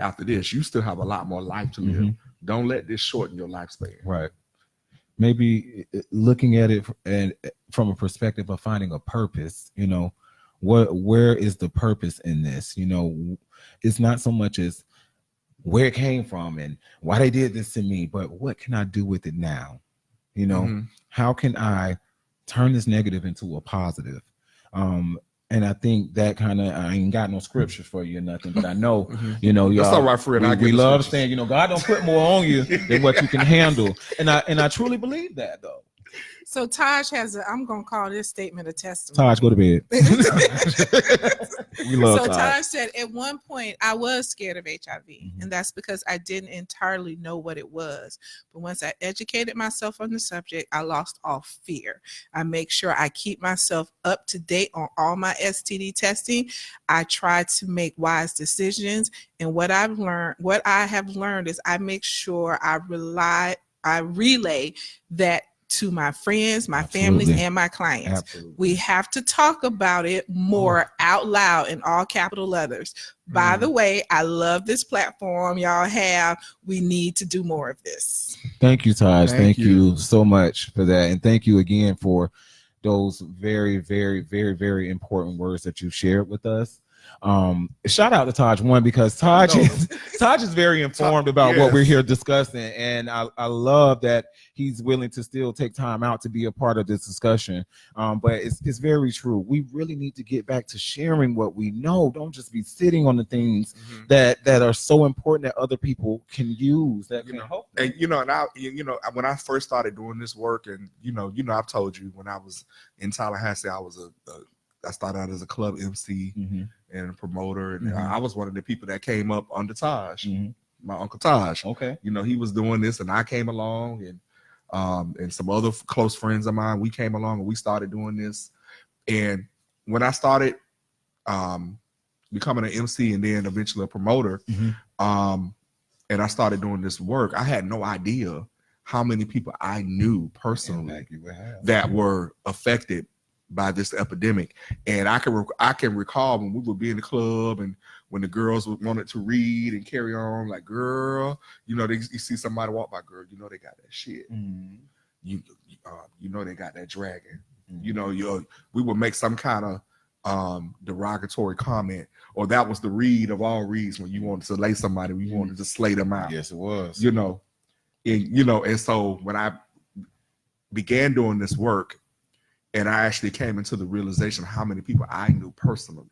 after this. You still have a lot more life to live. Don't let this shorten your lifespan. Right. Maybe looking at it and from a perspective of finding a purpose, where is the purpose in this? It's not so much as where it came from and why they did this to me, but what can I do with it now? How can I turn this negative into a positive? And I think that I ain't got no scriptures for you or nothing, but I know, y'all, that's all right, friend. We love saying, God don't put more on you than what you can handle. And I truly believe that, though. So Taj I'm going to call this statement a testimony. Taj, go to bed. We love so Taj. Taj said, at one point, I was scared of HIV, and that's because I didn't entirely know what it was. But once I educated myself on the subject, I lost all fear. I make sure I keep myself up to date on all my STD testing. I try to make wise decisions. And what I have learned is I make sure I relay that to my friends, my families, and my clients. Absolutely. We have to talk about it more out loud in all capital letters. By the way, I love this platform y'all have. We need to do more of this. Thank you, Taj. Thank you so much for that. And thank you again for those very, very, very, very important words that you shared with us. Shout out to Taj, one, because Taj is very informed about what we're here discussing, and I love that he's willing to still take time out to be a part of this discussion. But it's very true. We really need to get back to sharing what we know. Don't just be sitting on the things that are so important that other people can use, that can help them. And when I first started doing this work, and I've told you, when I was in Tallahassee, I started out as a club MC and a promoter, and I was one of the people that came up under Taj, my Uncle Taj. Okay. He was doing this, and I came along, and some other close friends of mine, we came along and we started doing this. And when I started becoming an MC and then eventually a promoter, and I started doing this work, I had no idea how many people I knew personally that were affected by this epidemic. And I can recall when we would be in the club and when the girls wanted to read and carry on, like, girl, you see somebody walk by, girl, they got that shit. They got that dragon. We would make some kind of derogatory comment, or that was the read of all reads when you wanted to lay somebody, we wanted to slay them out. Yes, it was. And so when I began doing this work, and I actually came into the realization of how many people I knew personally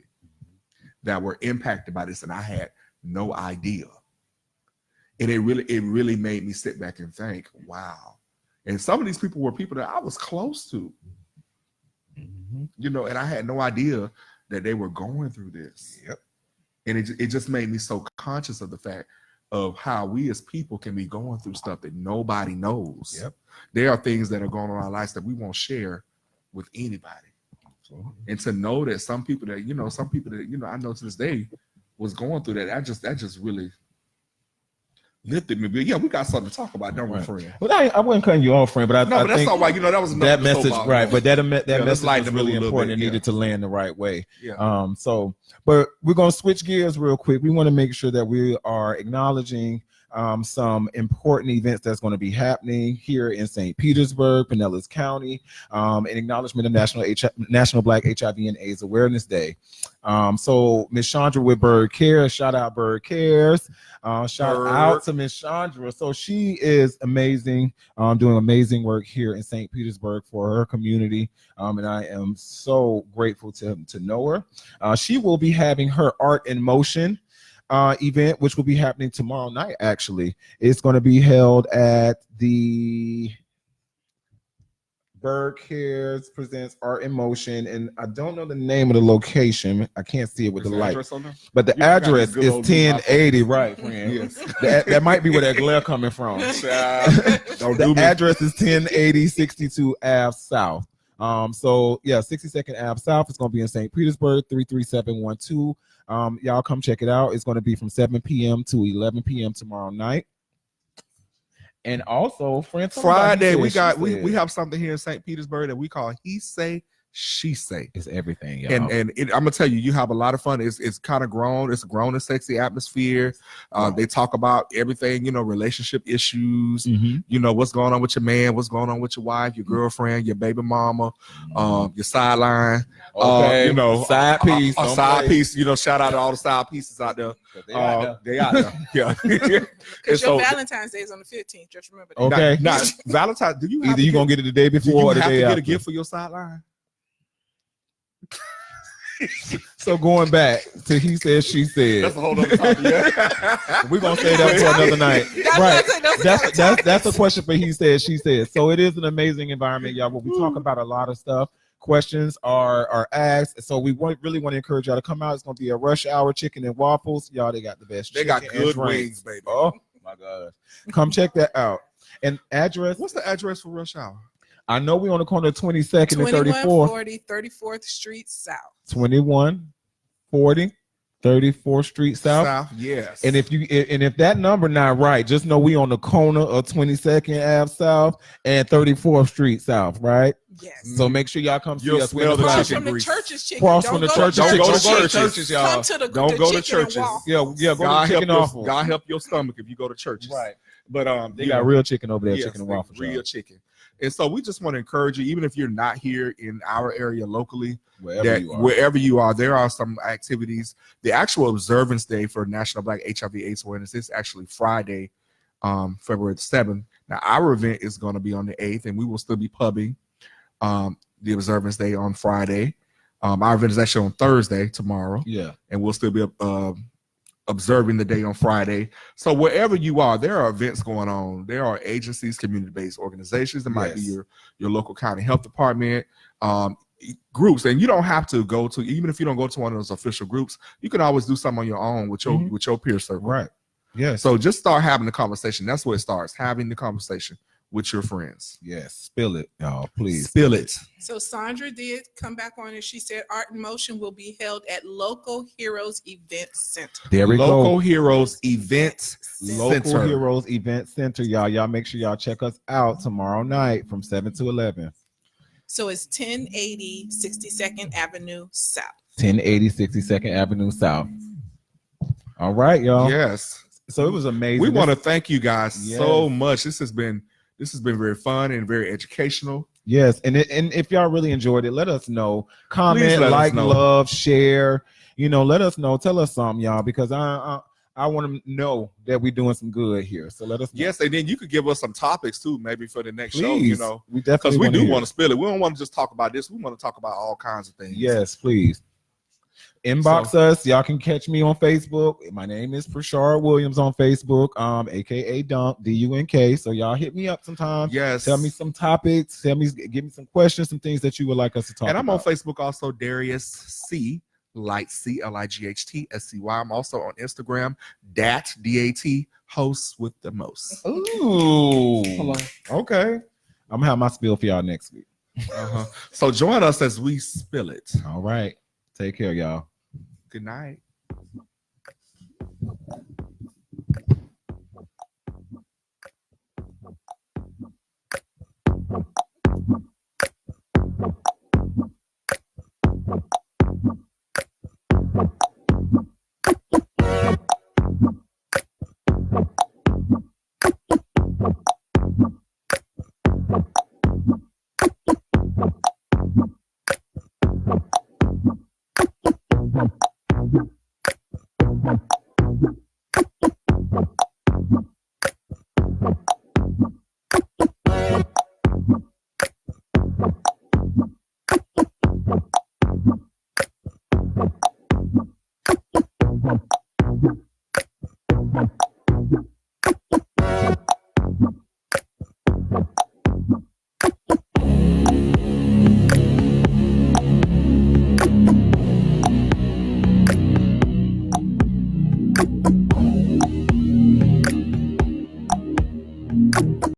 that were impacted by this, and I had no idea. And it really made me sit back and think, wow, And some of these people were people that I was close to, you know, and I had no idea that they were going through this. Yep. And it just made me so conscious of the fact of how we as people can be going through stuff that nobody knows. Yep. There are things that are going on in our lives that we won't share with anybody. And to know that some people that, you know, I know to this day was going through that just really lifted me. But yeah, we got something to talk about, don't we, friend? But I wasn't cutting you off, friend. But I But that's think all right. You know, that was that message, right? But that let's message lighten was them a really little important bit, and needed to land the right way. Yeah. So, but we're gonna switch gears real quick. We want to make sure that we are acknowledging some important events that's going to be happening here in St. Petersburg, Pinellas County, in acknowledgement of National Black HIV and AIDS Awareness Day. So Miss Chandra with Bird Cares, shout out Bird Cares, shout out to Miss Chandra. So she is amazing, doing amazing work here in St. Petersburg for her community, and I am so grateful to know her. She will be having her Art in Motion event, which will be happening tomorrow night. Actually, it's going to be held at the Bird Cares presents Art in Motion, and I don't know the name of the location. I can't see it with the light, but the address is 1080. Right, friend. Yes. That might be where that glare coming from. The address is 1080 62 Ave South. So yeah, 62nd Ave South. It's going to be in St. Petersburg, 33712. Y'all come check it out. It's going to be from 7 p.m. to 11 p.m. tomorrow night. And also, Friday, we have something here in St. Petersburg that we call He Say, She Say. It's everything, y'all. And I'm gonna tell you, you have a lot of fun. It's kind of grown. It's a grown and sexy atmosphere. They talk about everything, you know, relationship issues. You know, what's going on with your man, what's going on with your wife, your girlfriend, your baby mama, your sideline. Okay, you know, side piece, a side piece. You know, shout out to all the side pieces out there. They out there. Yeah. Because your Valentine's Day is on the 15th. Just remember that. Okay. Now, Valentine's. Do you? Either you gonna get it the day before or the day after. Get a gift for your sideline. So going back to He Said, She Said. That's a whole other topic. Yeah. We're gonna say that for another night. Right. That's a question for He Said, She Said. So it is an amazing environment, y'all, where we talk about a lot of stuff. Questions are asked. So we really want to encourage y'all to come out. It's gonna be a rush hour chicken and waffles. Y'all, they got the best They chicken got good and wings, baby. Oh my god. Come check that out. And address. What's the address for rush hour? I know we on the corner of 22nd and 34th. 2140 34th Street South. 2140 34th Street South. Yes. And if that number not right, just know we on the corner of 22nd Ave South and 34th Street South, right? Yes. So make sure y'all come see You'll us. smell the Cross chicken from the grease. church's chicken. Cross from the church. Don't go to churches, churches, y'all. Come to the Don't go to chicken and churches. waffles. Yeah, go to chicken awful. God help your stomach if you go to churches. Right. But They got real chicken over there, yes, chicken and waffles. real chicken. And so we just want to encourage you, even if you're not here in our area locally, wherever you are, there are some activities. The actual observance day for National Black HIV/AIDS Awareness is actually Friday, February the 7th. Now, our event is going to be on the 8th, and we will still be pubbing the observance day on Friday. Our event is actually on Thursday, tomorrow. Yeah. And we'll still be observing the day on Friday. So wherever you are, there are events going on. There are agencies, community-based organizations. It might be your local county health department, groups. And you don't have to go to, even if you don't go to one of those official groups, you can always do something on your own with your peer circle. Right. Yeah. So just start having the conversation. That's where it starts, having the conversation with your friends. Yes. Spill it, y'all. Please. Spill it. So Sandra did come back on and she said Art in Motion will be held at Local Heroes Event Center. There we Local go. Heroes Event Local Center. Heroes Event Center, y'all. Y'all make sure y'all check us out tomorrow night from 7 to 11. So it's 1080 62nd Avenue South. 1080 62nd Avenue South. All right, y'all. Yes. So it was amazing. We want to thank you guys so Yes. much. This has been very fun and very educational. Yes, and if y'all really enjoyed it, let us know. Comment, let us like, know. love, share. You know, let us know. Tell us something, y'all, because I want to know that we're doing some good here. So let us know. Yes, and then you could give us some topics too, maybe for the next show. Please. You know, We definitely because we do hear want to spill it. We don't want to just talk about this. We want to talk about all kinds of things. it. Yes, please. Inbox us. Y'all can catch me on Facebook. My name is Prashard Williams on Facebook, aka Dunk, DUNK. So y'all hit me up sometimes. Yes. Tell me some topics. Give me some questions, some things that you would like us to talk about. And I'm on Facebook also, Darius C. Light C Lightscy. I'm also on Instagram, Dat hosts with the most. Ooh. Hello. Okay. I'm gonna have my spill for y'all next week. So join us as we spill it. All right. Take care, y'all. Good night.